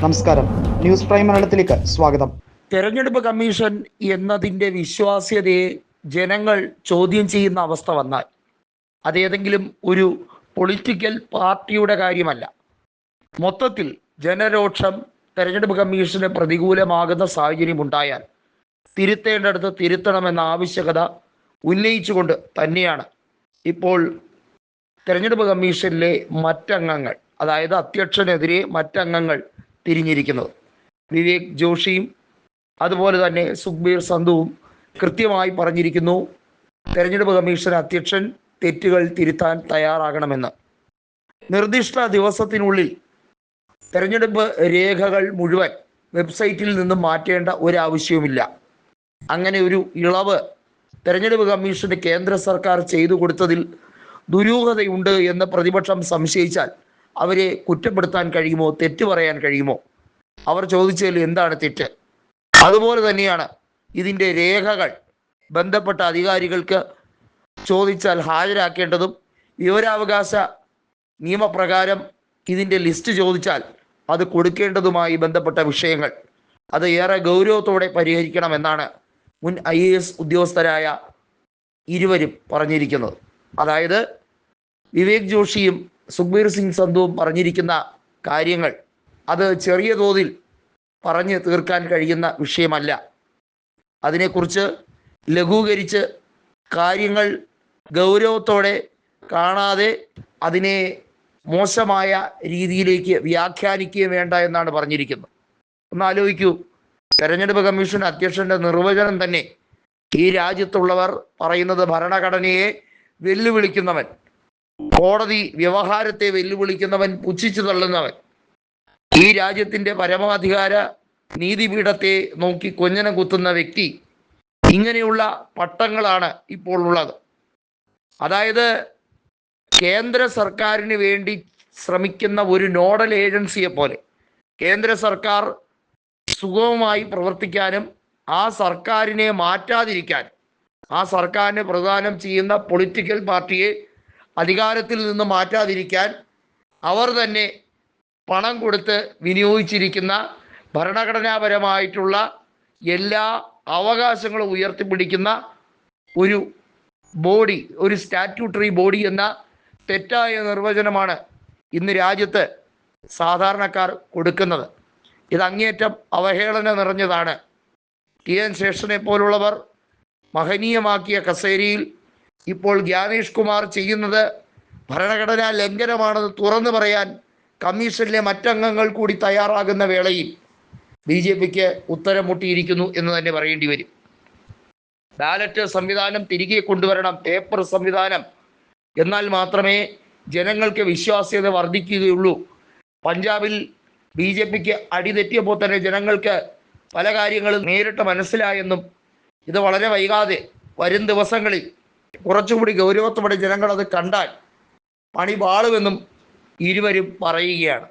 നമസ്കാരം, news prime മലയാളത്തിലേക്ക് സ്വാഗതം. തെരഞ്ഞെടുപ്പ് കമ്മീഷൻ എന്നതിൻ്റെ വിശ്വാസ്യതയെ ജനങ്ങൾ ചോദ്യം ചെയ്യുന്ന അവസ്ഥ വന്നാൽ അതേതെങ്കിലും ഒരു പൊളിറ്റിക്കൽ പാർട്ടിയുടെ കാര്യമല്ല. മൊത്തത്തിൽ ജനരോക്ഷം തെരഞ്ഞെടുപ്പ് കമ്മീഷന് പ്രതികൂലമാകുന്ന സാഹചര്യമുണ്ടായാൽ തിരുത്തേണ്ടടുത്ത് തിരുത്തണമെന്ന ആവശ്യകത ഉന്നയിച്ചുകൊണ്ട് തന്നെയാണ് ഇപ്പോൾ തെരഞ്ഞെടുപ്പ് കമ്മീഷനിലെ മറ്റംഗങ്ങൾ, അതായത് അധ്യക്ഷനെതിരെ മറ്റംഗങ്ങൾ തിരിഞ്ഞിരിക്കുന്നത്. വിവേക് ജോഷിയും അതുപോലെ തന്നെ സുഖ്ബീർ സന്ധുവും കൃത്യമായി പറഞ്ഞിരിക്കുന്നു, തെരഞ്ഞെടുപ്പ് കമ്മീഷൻ അധ്യക്ഷൻ തെറ്റുകൾ തിരുത്താൻ തയ്യാറാകണമെന്ന്. നിർദ്ദിഷ്ട ദിവസത്തിനുള്ളിൽ തെരഞ്ഞെടുപ്പ് രേഖകൾ മുഴുവൻ വെബ്സൈറ്റിൽ നിന്നും മാറ്റേണ്ട ഒരാവശ്യവുമില്ല. അങ്ങനെ ഒരു ഇളവ് തെരഞ്ഞെടുപ്പ് കമ്മീഷന് കേന്ദ്ര സർക്കാർ ചെയ്തു കൊടുത്തതിൽ ദുരൂഹതയുണ്ട് എന്ന് പ്രതിപക്ഷം സംശയിച്ചാൽ അവരെ കുറ്റപ്പെടുത്താൻ കഴിയുമോ, തെറ്റ് പറയാൻ കഴിയുമോ? അവർ ചോദിച്ചതിൽ എന്താണ് തെറ്റ്? അതുപോലെ തന്നെയാണ് ഇതിൻ്റെ രേഖകൾ ബന്ധപ്പെട്ട അധികാരികൾക്ക് ചോദിച്ചാൽ ഹാജരാക്കേണ്ടതും. വിവരാവകാശ നിയമപ്രകാരം ഇതിൻ്റെ ലിസ്റ്റ് ചോദിച്ചാൽ അത് കൊടുക്കേണ്ടതുമായി ബന്ധപ്പെട്ട വിഷയങ്ങൾ അത് ഏറെ ഗൗരവത്തോടെ പരിഹരിക്കണമെന്നാണ് മുൻ IAS ഉദ്യോഗസ്ഥരായ ഇരുവരും പറഞ്ഞിരിക്കുന്നത്. അതായത് വിവേക് ജോഷിയും സുഖ്ബീർ സിംഗ് സന്ധുവും പറഞ്ഞിരിക്കുന്ന കാര്യങ്ങൾ അത് ചെറിയ തോതിൽ പറഞ്ഞ് തീർക്കാൻ കഴിയുന്ന വിഷയമല്ല. അതിനെക്കുറിച്ച് ലഘൂകരിച്ച് കാര്യങ്ങൾ ഗൗരവത്തോടെ കാണാതെ അതിനെ മോശമായ രീതിയിലേക്ക് വ്യാഖ്യാനിക്കുകയും വേണ്ട എന്നാണ് പറഞ്ഞിരിക്കുന്നത്. ഒന്ന് ആലോചിക്കൂ, തെരഞ്ഞെടുപ്പ് കമ്മീഷൻ അധ്യക്ഷൻ്റെ നിർവചനം തന്നെ ഈ രാജ്യത്തുള്ളവർ പറയുന്നത് ഭരണഘടനയെ വെല്ലുവിളിക്കുന്നവൻ, കോടതി വ്യവഹാരത്തെ വെല്ലുവിളിക്കുന്നവൻ, പുച്ഛിച്ചു തള്ളുന്നവൻ, ഈ രാജ്യത്തിൻ്റെ പരമാധികാര നീതിപീഠത്തെ നോക്കി കൊഞ്ഞനം കുത്തുന്ന വ്യക്തി, ഇങ്ങനെയുള്ള പട്ടങ്ങളാണ് ഇപ്പോൾ ഉള്ളത്. അതായത് കേന്ദ്ര സർക്കാരിന് വേണ്ടി ശ്രമിക്കുന്ന ഒരു നോഡൽ ഏജൻസിയെ പോലെ കേന്ദ്ര സർക്കാർ സുഗമമായി പ്രവർത്തിക്കാനും ആ സർക്കാരിനെ മാറ്റാതിരിക്കാനും ആ സർക്കാരിന് പ്രദാനം ചെയ്യുന്ന പൊളിറ്റിക്കൽ പാർട്ടിയെ അധികാരത്തിൽ നിന്ന് മാറ്റാതിരിക്കാൻ അവർ തന്നെ പണം കൊടുത്ത് വിനിയോഗിച്ചിരിക്കുന്ന ഭരണഘടനാപരമായിട്ടുള്ള എല്ലാ അവകാശങ്ങളും ഉയർത്തിപ്പിടിക്കുന്ന ഒരു ബോഡി, ഒരു സ്റ്റാറ്റ്യൂട്ടറി ബോഡി എന്ന തെറ്റായ നിർവചനമാണ് ഇന്ന് രാജ്യത്ത് സാധാരണക്കാർ കൊടുക്കുന്നത്. ഇത് അങ്ങേയറ്റം അവഹേളന നിറഞ്ഞതാണ്. TN ശേഷനെ പോലുള്ളവർ മഹനീയമാക്കിയ കസേരയിൽ ഇപ്പോൾ ജ്ഞാനേഷ് കുമാർ ചെയ്യുന്നത് ഭരണഘടനാ ലംഘനമാണെന്ന് തുറന്നു പറയാൻ കമ്മീഷനിലെ മറ്റംഗങ്ങൾ കൂടി തയ്യാറാകുന്ന വേളയിൽ BJPക്ക് ഉത്തരം മുട്ടിയിരിക്കുന്നു എന്ന് തന്നെ പറയേണ്ടി വരും. ബാലറ്റ് സംവിധാനം തിരികെ കൊണ്ടുവരണം, പേപ്പർ സംവിധാനം, എന്നാൽ മാത്രമേ ജനങ്ങൾക്ക് വിശ്വാസ്യത വർദ്ധിക്കുകയുള്ളൂ. പഞ്ചാബിൽ BJPക്ക് അടിതെറ്റിയപ്പോൾ തന്നെ ജനങ്ങൾക്ക് പല കാര്യങ്ങളും നേരിട്ട് മനസ്സിലായെന്നും ഇത് വളരെ വൈകാതെ വരും ദിവസങ്ങളിൽ കുറച്ചുകൂടി ഗൗരവത്തോടെ ജനങ്ങൾ അത് കണ്ടാൽ പണി പാളുമെന്നും ഇരുവരും പറയുകയാണ്.